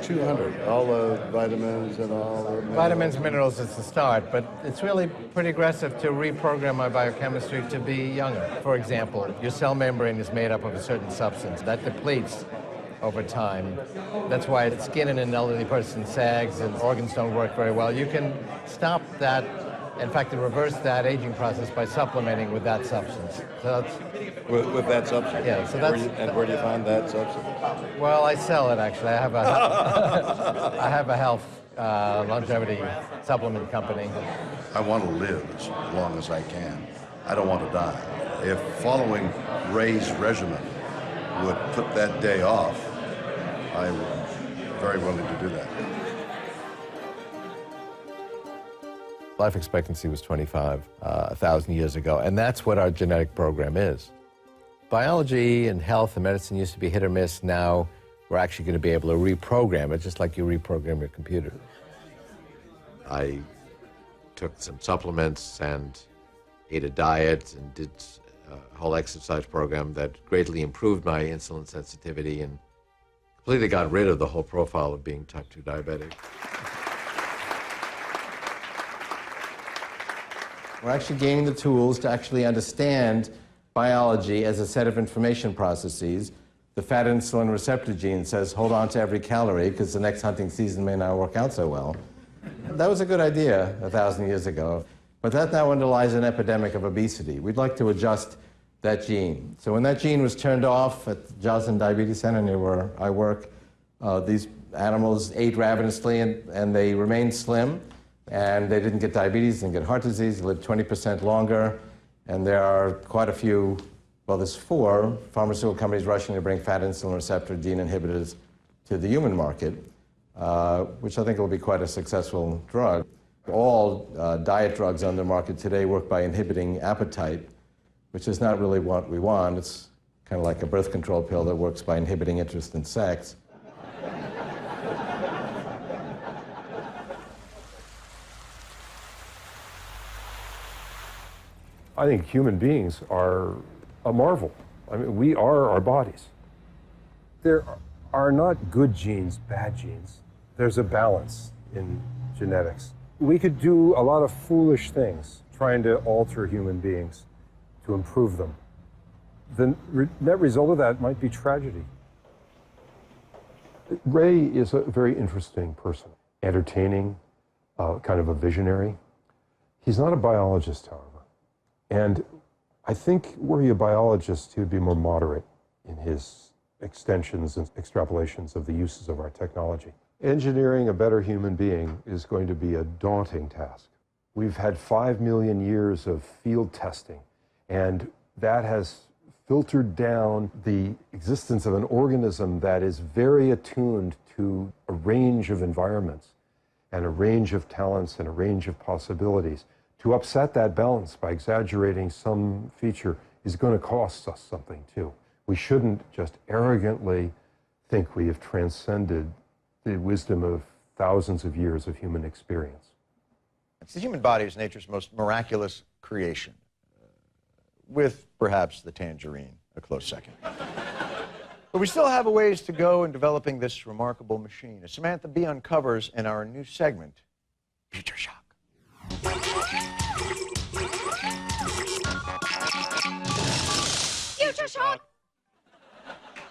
200, all the vitamins and all the minerals. Vitamins, minerals is the start, but it's really pretty aggressive to reprogram my biochemistry to be younger. For example, your cell membrane is made up of a certain substance that depletes over time. That's why the skin in an elderly person sags and organs don't work very well. You can stop that, in fact, reverse that aging process by supplementing with that substance. So that's, with that substance? Yeah. So that's, where do you find that substance? Well, I sell it, actually. I have a, I have a health longevity supplement company. I want to live as long as I can. I don't want to die. If following Ray's regimen would put that day off, I'm very willing to do that. Life expectancy was 25, 1,000 years ago, and that's what our genetic program is. Biology and health and medicine used to be hit or miss. Now we're actually going to be able to reprogram it, just like you reprogram your computer. I took some supplements and ate a diet and did a whole exercise program that greatly improved my insulin sensitivity and completely got rid of the whole profile of being type 2 diabetic. We're actually gaining the tools to actually understand biology as a set of information processes. The fat insulin receptor gene says, hold on to every calorie because the next hunting season may not work out so well. That was a good idea 1,000 years ago, but that now underlies an epidemic of obesity. We'd like to adjust that gene. So when that gene was turned off at the Joslin Diabetes Center near where I work, these animals ate ravenously and they remained slim. And they didn't get diabetes, didn't get heart disease, they lived 20% longer. And there are quite a few, well, there's 4 pharmaceutical companies rushing to bring fat insulin receptor gene inhibitors to the human market, which I think will be quite a successful drug. All diet drugs on the market today work by inhibiting appetite, which is not really what we want. It's kind of like a birth control pill that works by inhibiting interest in sex. I think human beings are a marvel. I mean, we are our bodies. There are not good genes, bad genes. There's a balance in genetics. We could do a lot of foolish things trying to alter human beings to improve them. The net result of that might be tragedy. Ray is a very interesting person, entertaining, kind of a visionary. He's not a biologist, however. And I think were he a biologist, he would be more moderate in his extensions and extrapolations of the uses of our technology. Engineering a better human being is going to be a daunting task. We've had 5 million years of field testing, and that has filtered down the existence of an organism that is very attuned to a range of environments and a range of talents and a range of possibilities. To upset that balance by exaggerating some feature is going to cost us something, too. We shouldn't just arrogantly think we have transcended the wisdom of thousands of years of human experience. The human body is nature's most miraculous creation, with perhaps the tangerine a close second. But we still have a ways to go in developing this remarkable machine, as Samantha Bee uncovers in our new segment, Future Shock. Future Shock!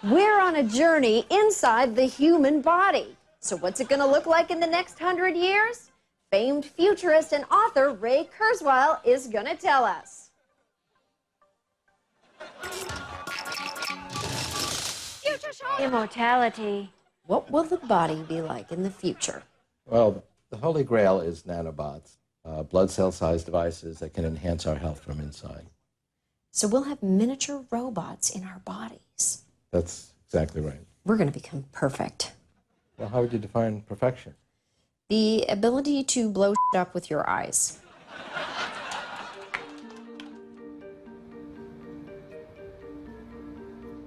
We're on a journey inside the human body. So what's it going to look like in the next 100 years? Famed futurist and author Ray Kurzweil is going to tell us. Future Shock! Immortality. What will the body be like in the future? Well, the holy grail is nanobots, blood cell-sized devices that can enhance our health from inside. So we'll have miniature robots in our bodies. That's exactly right. We're going to become perfect. Well, how would you define perfection? The ability to blow shit up with your eyes.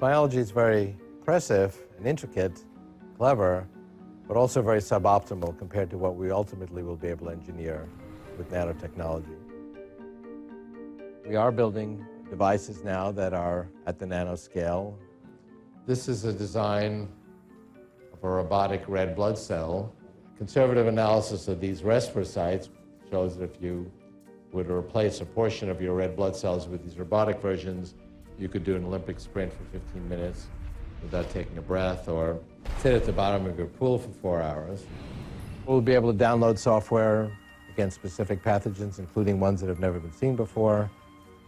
Biology is very impressive and intricate, clever, but also very suboptimal compared to what we ultimately will be able to engineer with nanotechnology. We are building devices now that are at the nanoscale. This is a design of for a robotic red blood cell. Conservative analysis of these respir shows that if you were to replace a portion of your red blood cells with these robotic versions, you could do an Olympic sprint for 15 minutes without taking a breath, or sit at the bottom of your pool for 4 hours. We'll be able to download software against specific pathogens, including ones that have never been seen before,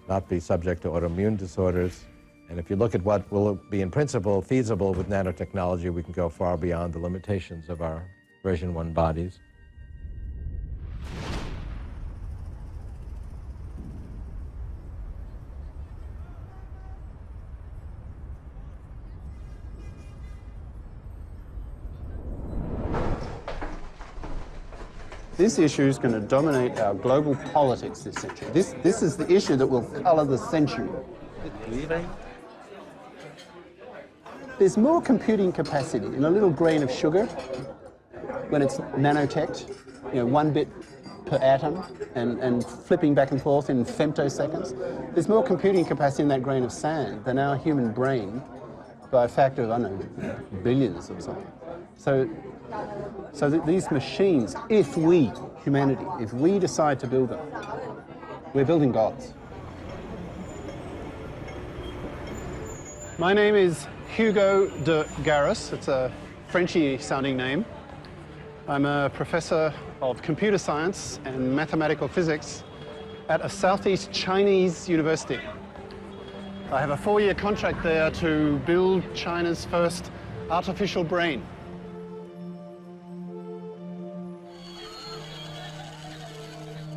not be subject to autoimmune disorders. And if you look at what will be in principle feasible with nanotechnology, we can go far beyond the limitations of our version 1 bodies. This issue is going to dominate our global politics this century. This is the issue that will color the century. There's more computing capacity in a little grain of sugar when it's nanotech, 1 bit per atom and flipping back and forth in femtoseconds. There's more computing capacity in that grain of sand than our human brain by a factor of, I don't know, billions or something. So that these machines, if we, humanity, if we decide to build them, we're building gods. My name is Hugo de Garis. It's a Frenchy-sounding name. I'm a professor of computer science and mathematical physics at a Southeast Chinese university. I have a 4-year contract there to build China's first artificial brain.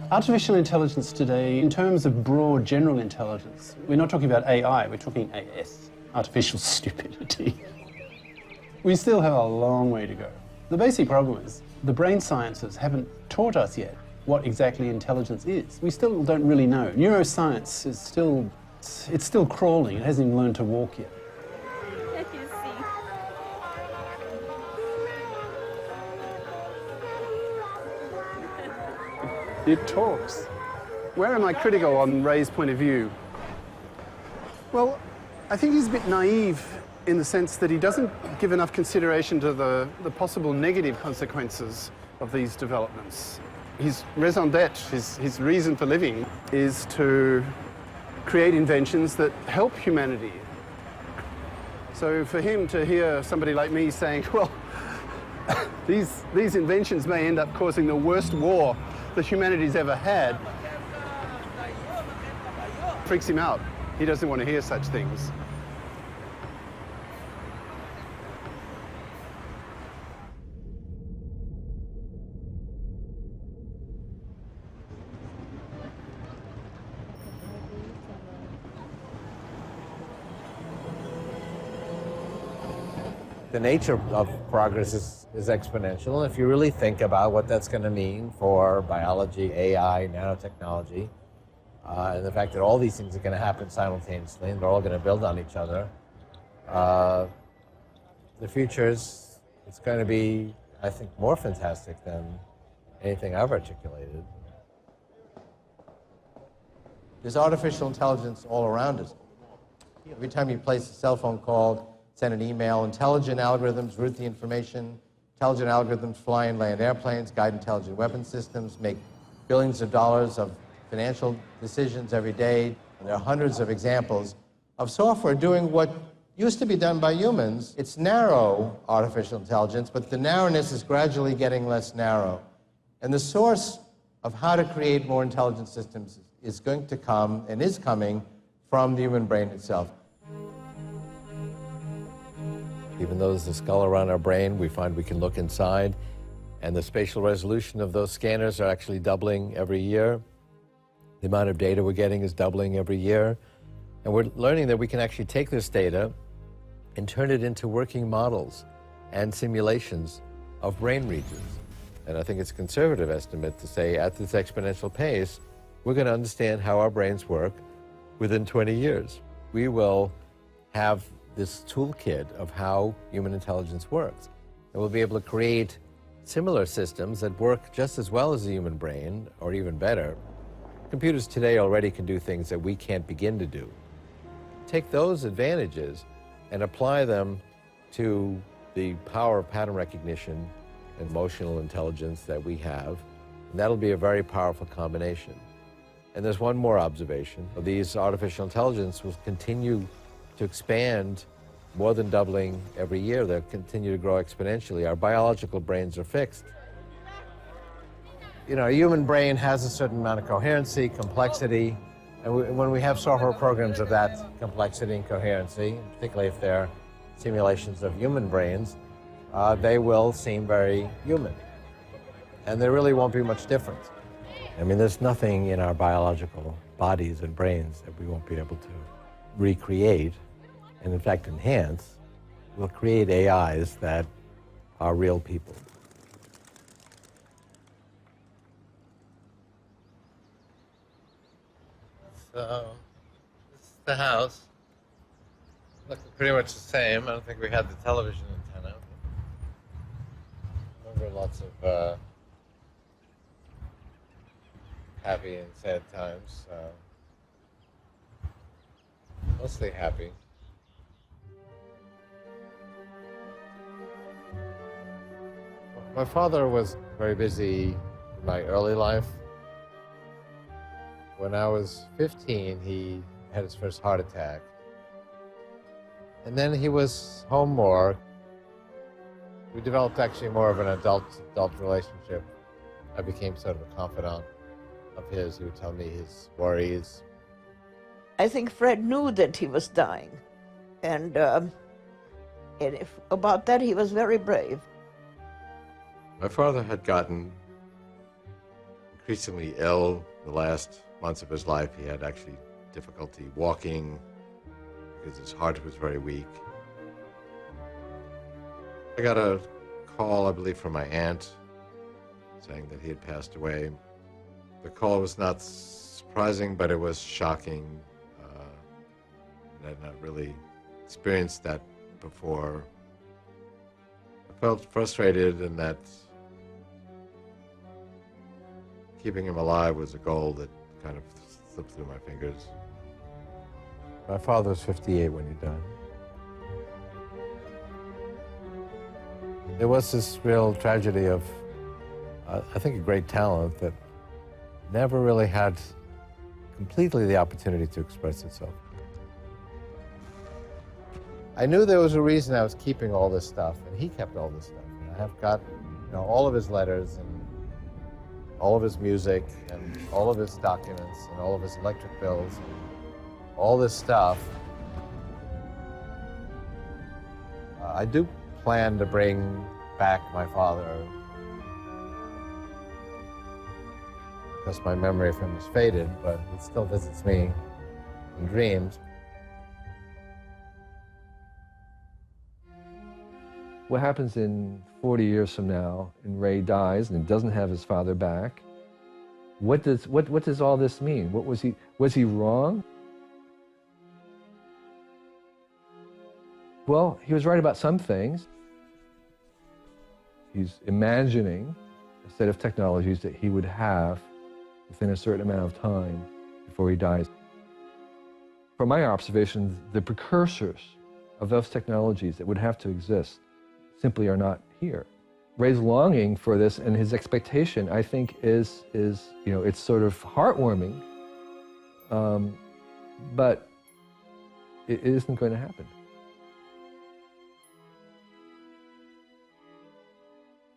Artificial intelligence today, in terms of broad general intelligence, we're not talking about AI, we're talking AS, artificial stupidity. We still have a long way to go. The basic problem is the brain sciences haven't taught us yet what exactly intelligence is. We still don't really know. Neuroscience is still crawling. It hasn't even learned to walk yet. It talks. Where am I critical on Ray's point of view? Well, I think he's a bit naive in the sense that he doesn't give enough consideration to the possible negative consequences of these developments. His raison d'etre, his reason for living, is to create inventions that help humanity. So for him to hear somebody like me saying, well, these inventions may end up causing the worst war that humanity's ever had, freaks him out. He doesn't want to hear such things. The nature of progress is exponential, and if you really think about what that's going to mean for biology, AI, nanotechnology, and the fact that all these things are going to happen simultaneously and they're all going to build on each other, the future is going to be, I think, more fantastic than anything I've articulated. There's artificial intelligence all around us. Every time you place a cell phone call, send an email, intelligent algorithms route the information, intelligent algorithms fly and land airplanes, guide intelligent weapon systems, make billions of dollars of financial decisions every day. And there are hundreds of examples of software doing what used to be done by humans. It's narrow artificial intelligence, but the narrowness is gradually getting less narrow. And the source of how to create more intelligent systems is going to come, and is coming, from the human brain itself. Even though there's a skull around our brain, we find we can look inside, and the spatial resolution of those scanners are actually doubling every year. The amount of data we're getting is doubling every year. And we're learning that we can actually take this data and turn it into working models and simulations of brain regions. And I think it's a conservative estimate to say at this exponential pace, we're going to understand how our brains work within 20 years. We will have this toolkit of how human intelligence works. And we'll be able to create similar systems that work just as well as the human brain, or even better. Computers today already can do things that we can't begin to do. Take those advantages and apply them to the power of pattern recognition and emotional intelligence that we have, and that'll be a very powerful combination. And there's one more observation. These artificial intelligence will continue to expand, more than doubling every year. They'll continue to grow exponentially. Our biological brains are fixed. You know, a human brain has a certain amount of coherency, complexity, and when we have software programs of that complexity and coherency, particularly if they're simulations of human brains, they will seem very human. And there really won't be much difference. I mean, there's nothing in our biological bodies and brains that we won't be able to recreate, and in fact enhance. We'll create AIs that are real people. So, this is the house. Looking pretty much the same. I don't think we had the television antenna. Remember lots of happy and sad times. Mostly happy. My father was very busy in my early life. When I was 15, he had his first heart attack. And then he was home more. We developed actually more of an adult relationship. I became sort of a confidant of his. He would tell me his worries. I think Fred knew that he was dying. And about that, he was very brave. My father had gotten increasingly ill the last months of his life. He had actually difficulty walking because his heart was very weak. I got a call, I believe, from my aunt saying that he had passed away. The call was not surprising, but it was shocking. I had not really experienced that before. I felt frustrated in that keeping him alive was a goal that kind of slipped through my fingers. My father was 58 when he died. There was this real tragedy of, I think, a great talent that never really had completely the opportunity to express itself. I knew there was a reason I was keeping all this stuff, and he kept all this stuff. And I have got, all of his letters and all of his music and all of his documents and all of his electric bills and all this stuff. I do plan to bring back my father because my memory of him is faded, but he still visits me in dreams. What happens in 40 years from now, and Ray dies and doesn't have his father back? What does all this mean? Was he wrong? Well, he was right about some things. He's imagining a set of technologies that he would have within a certain amount of time before he dies. From my observations, the precursors of those technologies that would have to exist simply are not here. Ray's longing for this and his expectation, I think, is it's sort of heartwarming, but it isn't going to happen.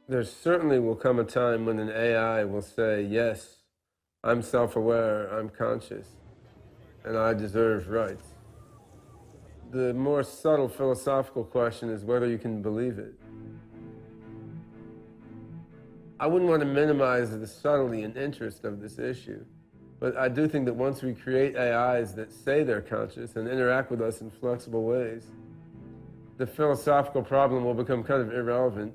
There certainly will come a time when an AI will say, yes, I'm self-aware, I'm conscious, and I deserve rights. The more subtle philosophical question is whether you can believe it. I wouldn't want to minimize the subtlety and interest of this issue, but I do think that once we create AIs that say they're conscious and interact with us in flexible ways, the philosophical problem will become kind of irrelevant,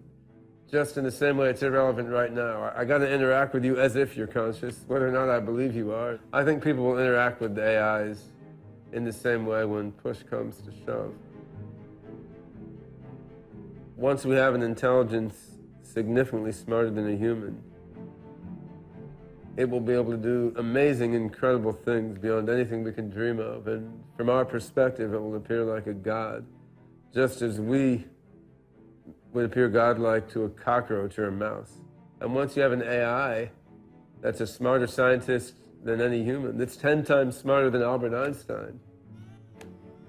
just in the same way it's irrelevant right now. I got to interact with you as if you're conscious, whether or not I believe you are. I think people will interact with the AIs in the same way when push comes to shove. Once we have an intelligence significantly smarter than a human, it will be able to do amazing, incredible things beyond anything we can dream of. And from our perspective, it will appear like a god, just as we would appear godlike to a cockroach or a mouse. And once you have an AI that's a smarter scientist than any human, that's 10 times smarter than Albert Einstein,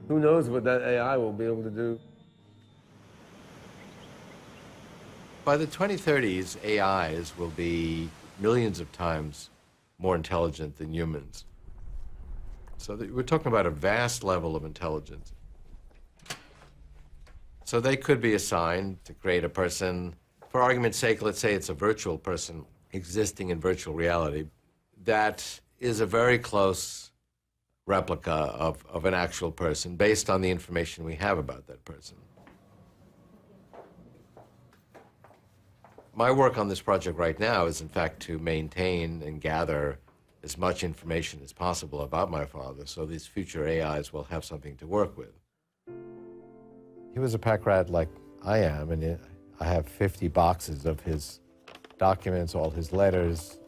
who knows what that AI will be able to do? By the 2030s, AIs will be millions of times more intelligent than humans. So we're talking about a vast level of intelligence. So they could be assigned to create a person. For argument's sake, let's say it's a virtual person existing in virtual reality that is a very close replica of an actual person based on the information we have about that person. My work on this project right now is, in fact, to maintain and gather as much information as possible about my father so these future AIs will have something to work with. He was a pack rat like I am, and I have 50 boxes of his documents, all his letters.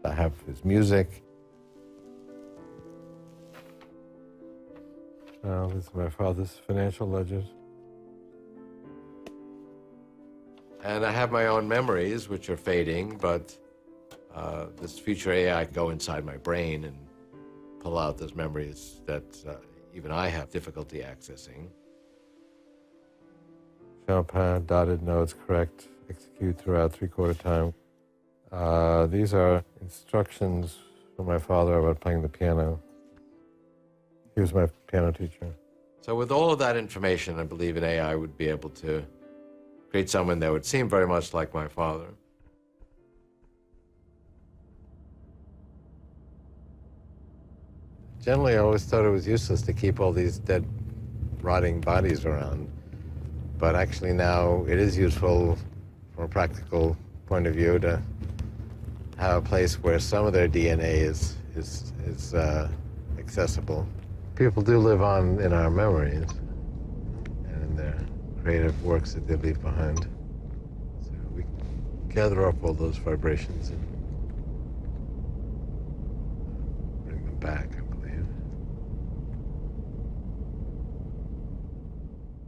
I have his music. This is my father's financial ledgers. And I have my own memories, which are fading, but this future AI can go inside my brain and pull out those memories that even I have difficulty accessing. Chopin, dotted notes, correct, execute throughout 3/4 time. These are instructions from my father about playing the piano. He was my piano teacher. So with all of that information, I believe an AI would be able to create someone that would seem very much like my father. Generally, I always thought it was useless to keep all these dead, rotting bodies around. But actually now it is useful from a practical point of view to have a place where some of their DNA is accessible. People do live on in our memories and in their creative works that they leave behind. So we gather up all those vibrations and bring them back, I believe.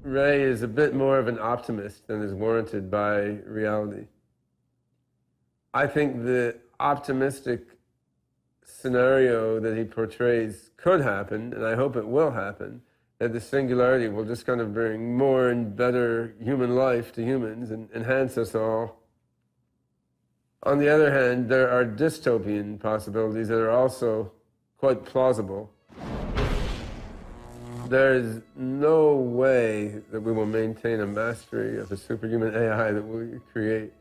Ray is a bit more of an optimist than is warranted by reality. I think the optimistic scenario that he portrays could happen, and I hope it will happen, that the singularity will just kind of bring more and better human life to humans and enhance us all. On the other hand, there are dystopian possibilities that are also quite plausible. There is no way that we will maintain a mastery of the superhuman AI that we create.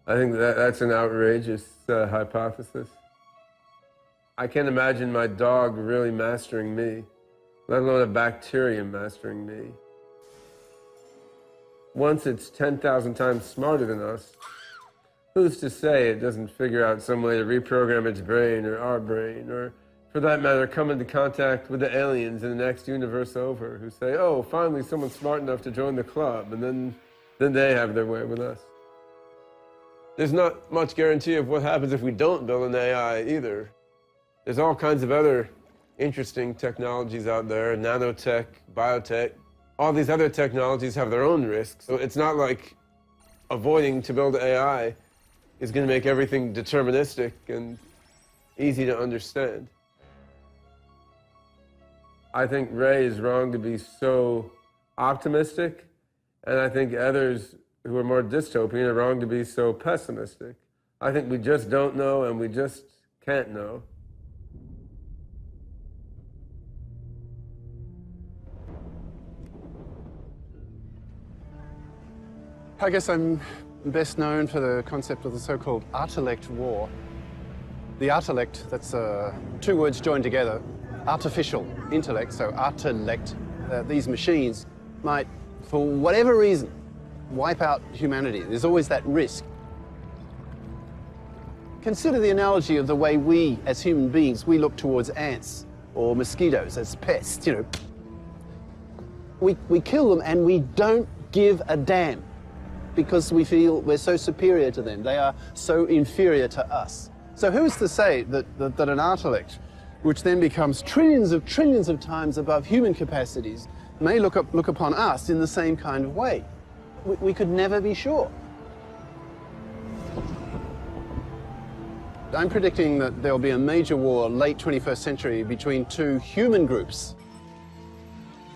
I think that's an outrageous hypothesis. I can't imagine my dog really mastering me, let alone a bacterium mastering me. Once it's 10,000 times smarter than us, who's to say it doesn't figure out some way to reprogram its brain or our brain, or for that matter, come into contact with the aliens in the next universe over who say, oh, finally someone's smart enough to join the club, and then they have their way with us. There's not much guarantee of what happens if we don't build an AI either. There's all kinds of other interesting technologies out there, nanotech, biotech. All these other technologies have their own risks. So it's not like avoiding to build AI is going to make everything deterministic and easy to understand. I think Ray is wrong to be so optimistic, and I think others who are more dystopian are wrong to be so pessimistic. I think we just don't know, and we just can't know. I guess I'm best known for the concept of the so-called artellect war. The artellect, that's two words joined together, artificial intellect, so artellect. These machines might, for whatever reason, wipe out humanity. There's always that risk. Consider the analogy of the way we, as human beings, we look towards ants or mosquitoes as pests, you know. We kill them and we don't give a damn because we feel we're so superior to them. They are so inferior to us. So who's to say that an artellect, which then becomes trillions of times above human capacities, may look upon us in the same kind of way. We could never be sure. I'm predicting that there'll be a major war late 21st century between two human groups.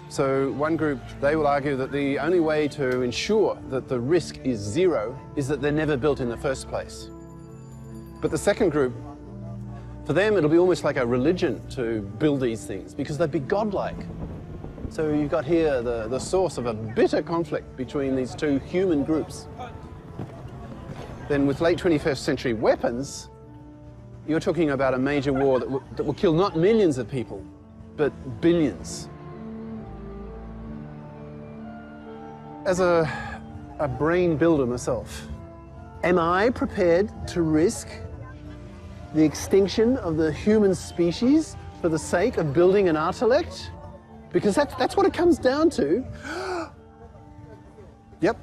So one group, they will argue that the only way to ensure that the risk is zero is that they're never built in the first place. But the second group, for them it'll be almost like a religion to build these things because they'd be godlike. So you've got here the source of a bitter conflict between these two human groups. Then with late 21st century weapons, you're talking about a major war that will kill not millions of people, but billions. As a brain builder myself, am I prepared to risk the extinction of the human species for the sake of building an intellect? Because that's what it comes down to. Yep.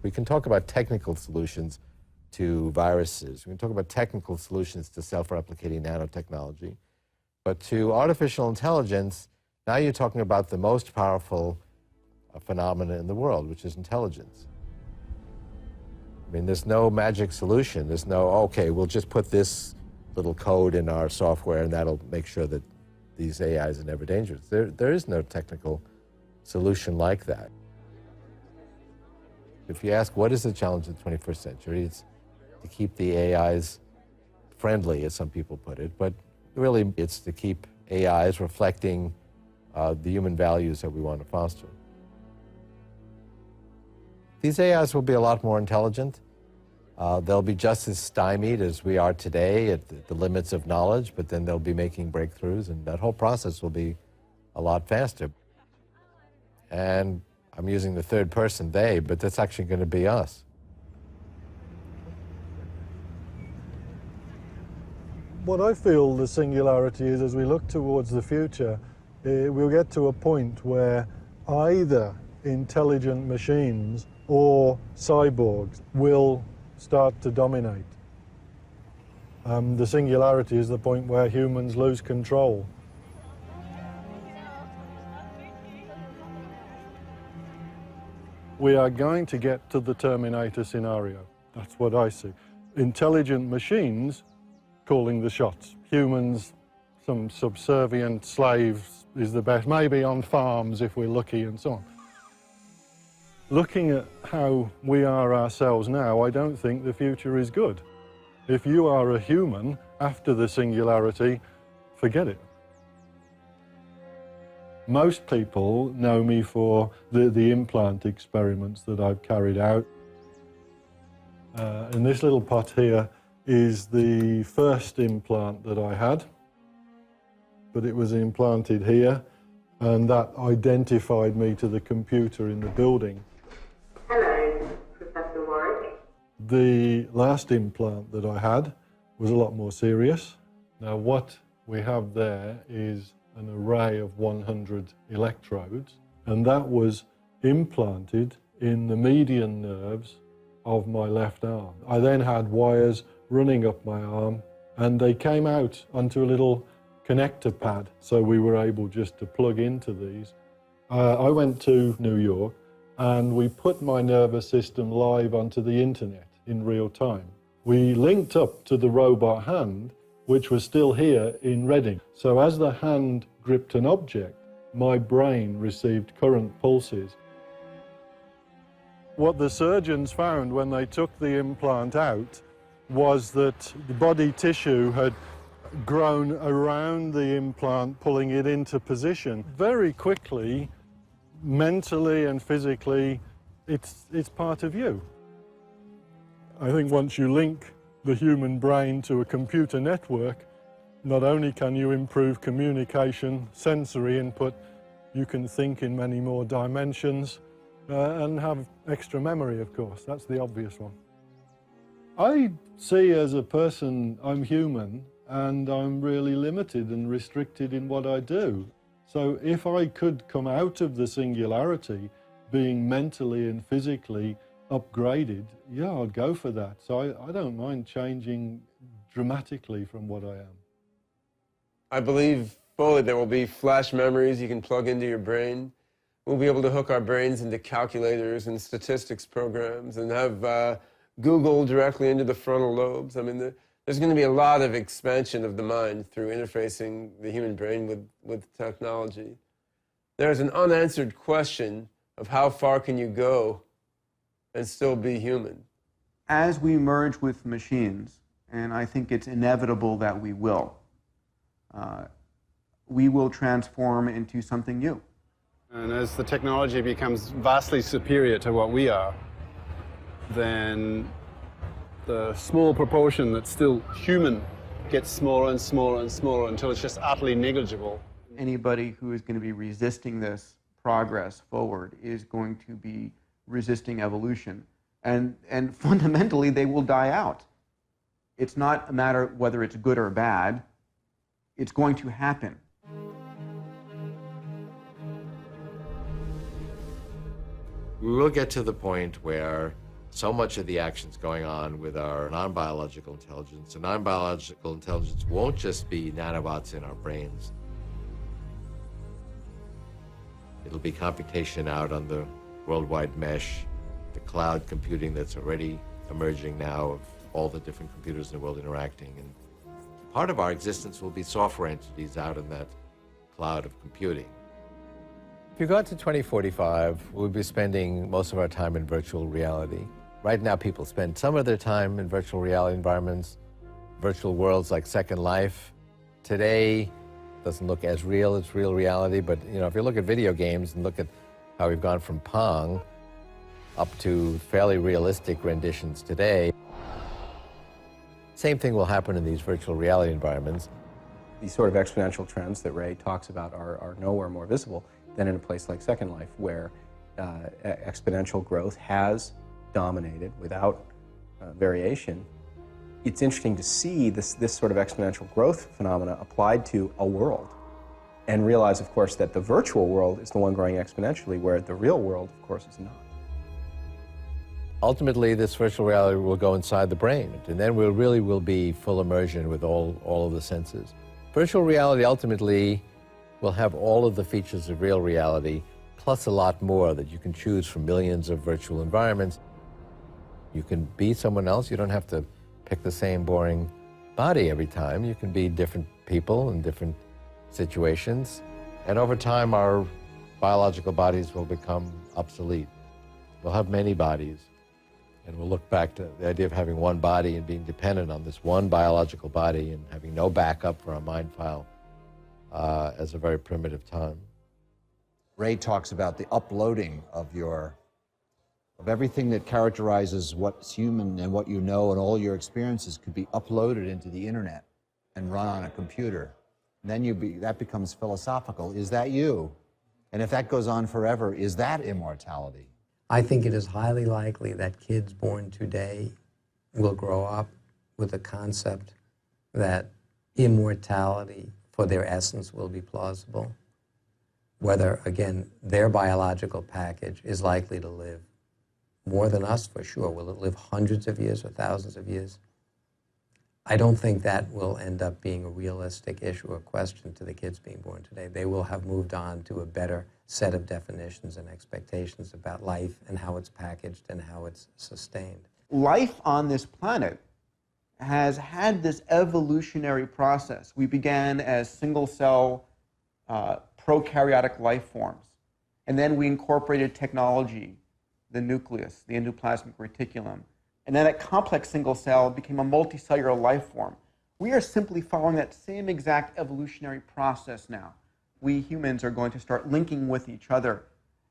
We can talk about technical solutions to viruses. We can talk about technical solutions to self-replicating nanotechnology. But to artificial intelligence, now you're talking about the most powerful phenomena in the world, which is intelligence. I mean, there's no magic solution. There's no, okay, we'll just put this little code in our software and that'll make sure that these AIs are never dangerous. There is no technical solution like that. If you ask what is the challenge of the 21st century, it's to keep the AIs friendly, as some people put it, but really it's to keep AIs reflecting the human values that we want to foster. These AIs will be a lot more intelligent. They'll be just as stymied as we are today at the limits of knowledge, but then they'll be making breakthroughs, and that whole process will be a lot faster. And I'm using the third person, they, but that's actually going to be us. What I feel the singularity is, as we look towards the future, we'll get to a point where either intelligent machines or cyborgs will start to dominate. The singularity is the point where humans lose control. We are going to get to the Terminator scenario. That's what I see. Intelligent machines calling the shots. Humans, some subservient slaves is the best, maybe on farms if we're lucky and so on. Looking at how we are ourselves now, I don't think the future is good. If you are a human after the singularity, forget it. Most people know me for the implant experiments that I've carried out. And this little pot here is the first implant that I had, but it was implanted here, and that identified me to the computer in the building. Hello, Professor Warwick. The last implant that I had was a lot more serious. Now what we have there is an array of 100 electrodes, and that was implanted in the median nerves of my left arm. I then had wires running up my arm, and they came out onto a little connector pad, so we were able just to plug into these. I went to New York, and we put my nervous system live onto the internet in real time. We linked up to the robot hand, which was still here in Reading. So as the hand gripped an object, my brain received current pulses. What the surgeons found when they took the implant out was that the body tissue had grown around the implant, pulling it into position. Very quickly, mentally and physically, it's part of you. I think once you link the human brain to a computer network, not only can you improve communication, sensory input, you can think in many more dimensions and have extra memory, of course. That's the obvious one. I see as a person, I'm human, and I'm really limited and restricted in what I do. So if I could come out of the singularity, being mentally and physically upgraded, yeah, I'd go for that. So I don't mind changing dramatically from what I am. I believe fully there will be flash memories you can plug into your brain. We'll be able to hook our brains into calculators and statistics programs and have Google directly into the frontal lobes. I mean, there's going to be a lot of expansion of the mind through interfacing the human brain with technology. There's an unanswered question of how far can you go and still be human. As we merge with machines, and I think it's inevitable that we will transform into something new. And as the technology becomes vastly superior to what we are, then the small proportion that's still human gets smaller and smaller and smaller until it's just utterly negligible. Anybody who is going to be resisting this progress forward is going to be resisting evolution. And fundamentally, they will die out. It's not a matter of whether it's good or bad. It's going to happen. We will get to the point where so much of the action's going on with our non-biological intelligence. And non-biological intelligence won't just be nanobots in our brains. It'll be computation out on the worldwide mesh, the cloud computing that's already emerging now of all the different computers in the world interacting. And part of our existence will be software entities out in that cloud of computing. If you go out to 2045, we'll be spending most of our time in virtual reality. Right now, people spend some of their time in virtual reality environments, virtual worlds like Second Life. Today, doesn't look as real as real reality, but if you look at video games and look at how we've gone from Pong up to fairly realistic renditions today, same thing will happen in these virtual reality environments. These sort of exponential trends that Ray talks about are nowhere more visible than in a place like Second Life, where exponential growth has dominated without variation. It's interesting to see this sort of exponential growth phenomena applied to a world and realize, of course, that the virtual world is the one growing exponentially, where the real world, of course, is not. Ultimately, this virtual reality will go inside the brain, and then we really will be full immersion with all of the senses. Virtual reality ultimately will have all of the features of real reality, plus a lot more that you can choose from millions of virtual environments. You can be someone else. You don't have to pick the same boring body every time. You can be different people in different situations. And over time, our biological bodies will become obsolete. We'll have many bodies. And we'll look back to the idea of having one body and being dependent on this one biological body and having no backup for our mind file as a very primitive time. Ray talks about the uploading of everything that characterizes what's human and what you know, and all your experiences could be uploaded into the internet and run on a computer. And then that becomes philosophical. Is that you? And if that goes on forever, is that immortality? I think it is highly likely that kids born today will grow up with the concept that immortality for their essence will be plausible. Whether, again, their biological package is likely to live more than us, for sure. Will it live hundreds of years or thousands of years? I don't think that will end up being a realistic issue or question to the kids being born today. They will have moved on to a better set of definitions and expectations about life and how it's packaged and how it's sustained. Life on this planet has had this evolutionary process. We began as single-cell prokaryotic life forms, and then we incorporated technology, the nucleus, the endoplasmic reticulum, and then that complex single cell became a multicellular life form. We are simply following that same exact evolutionary process now. We humans are going to start linking with each other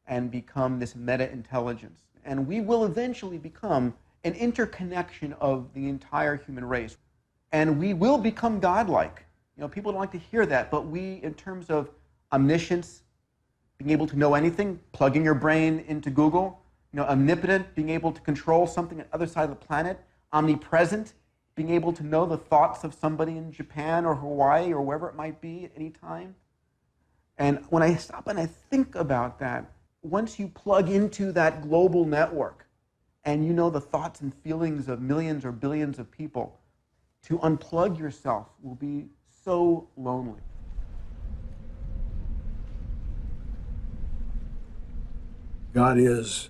and become this meta-intelligence. And we will eventually become an interconnection of the entire human race. And we will become godlike. People don't like to hear that, but we, in terms of omniscience, being able to know anything, plugging your brain into Google, omnipotent, being able to control something on the other side of the planet, omnipresent, being able to know the thoughts of somebody in Japan or Hawaii or wherever it might be at any time. And when I stop and I think about that, once you plug into that global network, and you know the thoughts and feelings of millions or billions of people, to unplug yourself will be so lonely. God is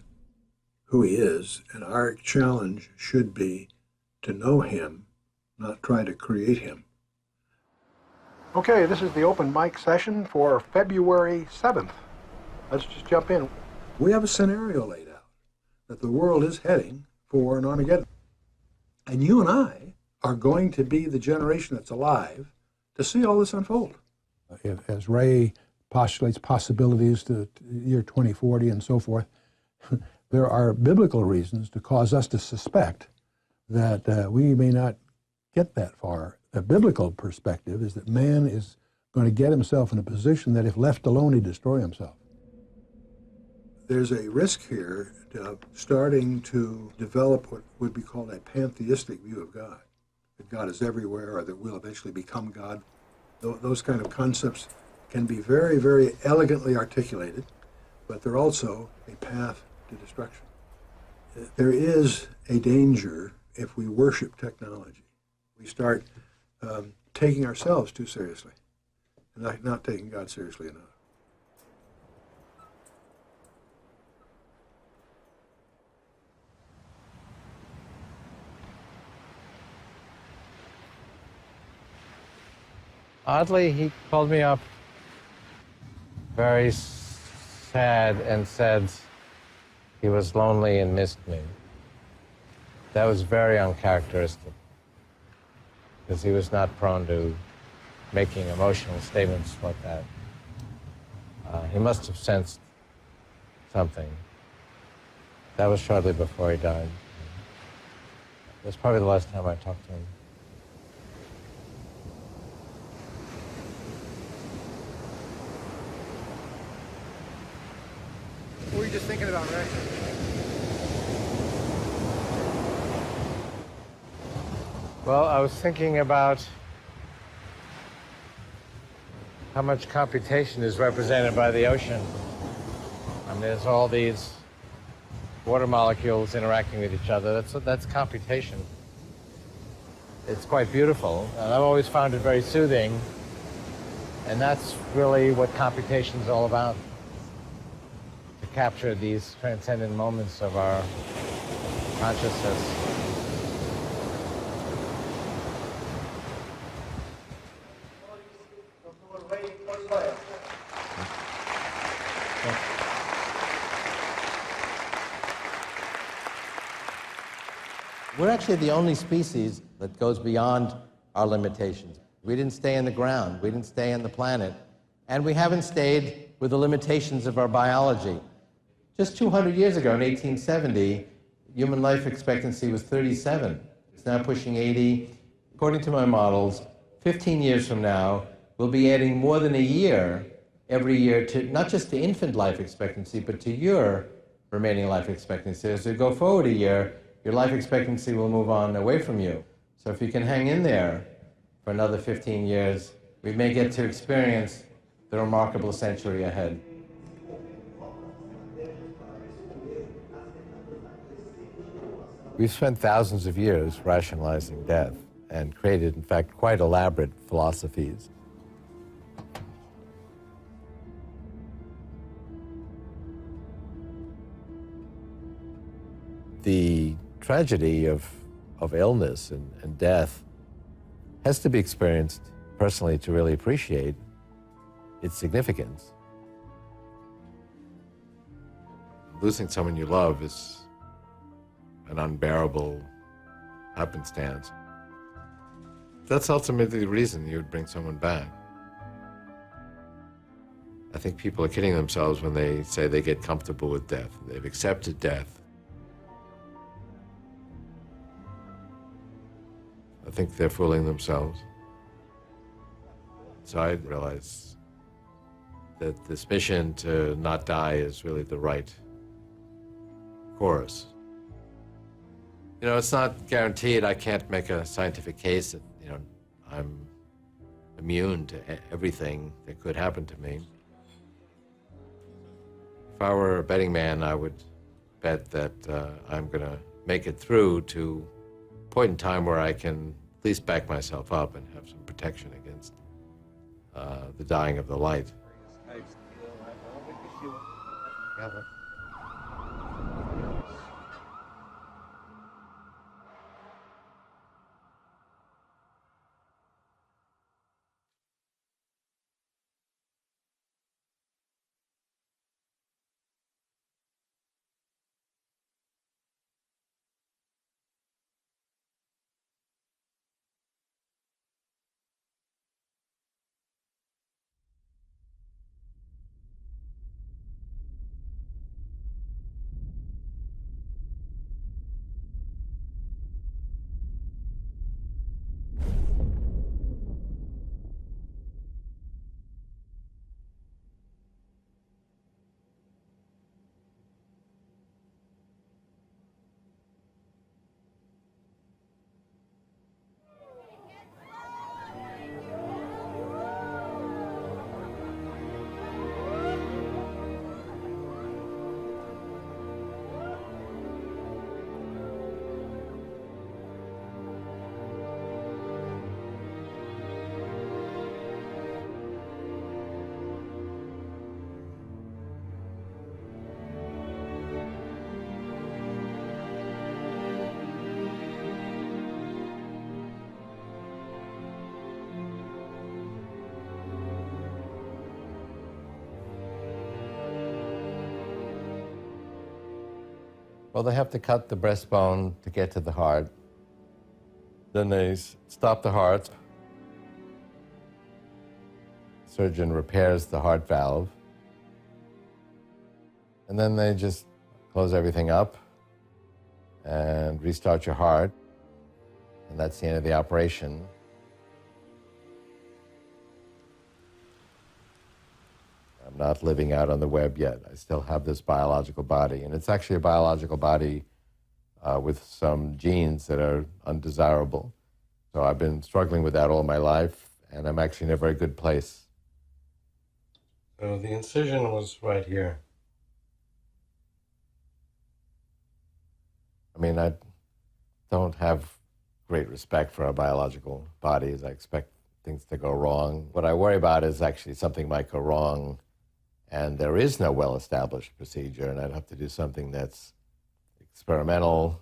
who he is, and our challenge should be to know him, not try to create him. Okay, this is the open mic session for February 7th. Let's just jump in. We have a scenario laid out that the world is heading for an Armageddon. And you and I are going to be the generation that's alive to see all this unfold. As Ray postulates possibilities to year 2040 and so forth, there are biblical reasons to cause us to suspect that we may not get that far. The biblical perspective is that man is going to get himself in a position that if left alone, he'd destroy himself. There's a risk here of starting to develop what would be called a pantheistic view of God, that God is everywhere or that we'll eventually become God. Those kind of concepts can be very, very elegantly articulated, but they're also a path to destruction. There is a danger if we worship technology. We start taking ourselves too seriously and not taking God seriously enough. Oddly, he called me up very sad and said he was lonely and missed me. That was very uncharacteristic, because he was not prone to making emotional statements like that. He must have sensed something. That was shortly before he died. That's probably the last time I talked to him. What were you just thinking about, Ray? Well, I was thinking about how much computation is represented by the ocean. I mean, there's all these water molecules interacting with each other. That's computation. It's quite beautiful, and I've always found it very soothing. And that's really what computation is all about. To capture these transcendent moments of our consciousness. Ray Kurzweil. We're actually the only species that goes beyond our limitations. We didn't stay in the ground, we didn't stay on the planet, and we haven't stayed with the limitations of our biology. Just 200 years ago, in 1870, human life expectancy was 37. It's now pushing 80. According to my models, 15 years from now, we'll be adding more than a year every year to, not just to infant life expectancy, but to your remaining life expectancy. As you go forward a year, your life expectancy will move on away from you. So if you can hang in there for another 15 years, we may get to experience the remarkable century ahead. We've spent thousands of years rationalizing death and created, in fact, quite elaborate philosophies. The tragedy of illness and death has to be experienced personally to really appreciate its significance. Losing someone you love is an unbearable happenstance. That's ultimately the reason you would bring someone back. I think people are kidding themselves when they say they get comfortable with death. They've accepted death. I think they're fooling themselves. So I realize that this mission to not die is really the right course. You know, it's not guaranteed. I can't make a scientific case that, you know, I'm immune to everything that could happen to me. If I were a betting man, I would bet that I'm going to make it through to a point in time where I can at least back myself up and have some protection against the dying of the light. Well, they have to cut the breastbone to get to the heart. Then they stop the heart. Surgeon repairs the heart valve. And then they just close everything up and restart your heart. And that's the end of the operation. I'm not living out on the web yet. I still have this biological body, and it's actually a biological body with some genes that are undesirable. So I've been struggling with that all my life, and I'm actually in a very good place. So the incision was right here. I mean, I don't have great respect for our biological bodies. I expect things to go wrong. What I worry about is actually something might go wrong and there is no well-established procedure, and I'd have to do something that's experimental,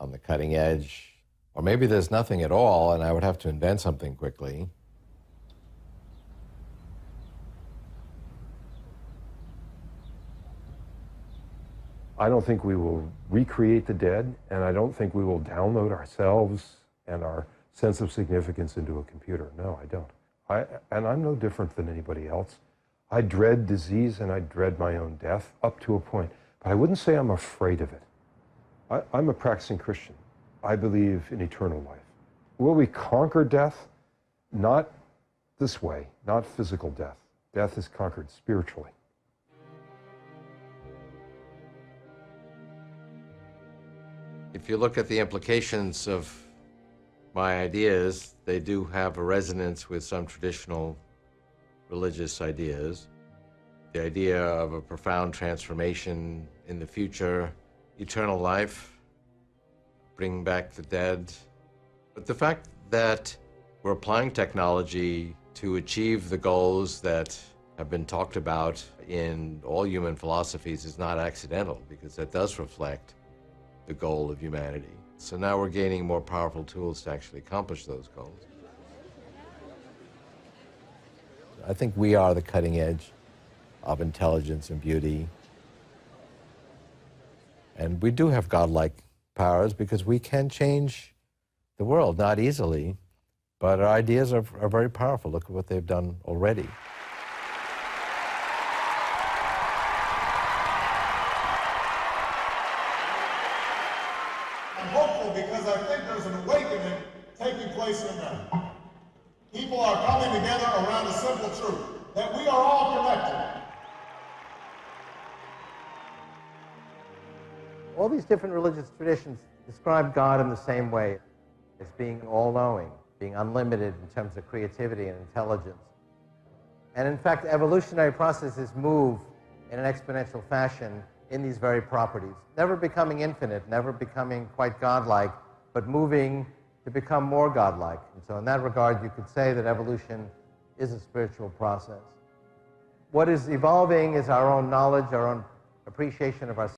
on the cutting edge, or maybe there's nothing at all, and I would have to invent something quickly. I don't think we will recreate the dead, and I don't think we will download ourselves and our sense of significance into a computer. No, I don't. And I'm no different than anybody else. I dread disease and I dread my own death up to a point, but I wouldn't say I'm afraid of it. I'm a practicing Christian. I believe in eternal life. Will we conquer death? Not this way, not physical death. Death is conquered spiritually. If you look at the implications of my ideas, they do have a resonance with some traditional religious ideas. The idea of a profound transformation in the future, eternal life, bring back the dead. But the fact that we're applying technology to achieve the goals that have been talked about in all human philosophies is not accidental, because that does reflect the goal of humanity. So now we're gaining more powerful tools to actually accomplish those goals. I think we are the cutting edge of intelligence and beauty. And we do have godlike powers because we can change the world, not easily, but our ideas are very powerful. Look at what they've done already. I'm hopeful because I think there's an awakening taking place in them. People are coming together around a simple truth, that we are all connected. All these different religious traditions describe God in the same way, as being all-knowing, being unlimited in terms of creativity and intelligence. And in fact, evolutionary processes move in an exponential fashion in these very properties, never becoming infinite, never becoming quite godlike, but moving to become more godlike. And so in that regard, you could say that evolution is a spiritual process. What is evolving is our own knowledge, our own appreciation of ourselves.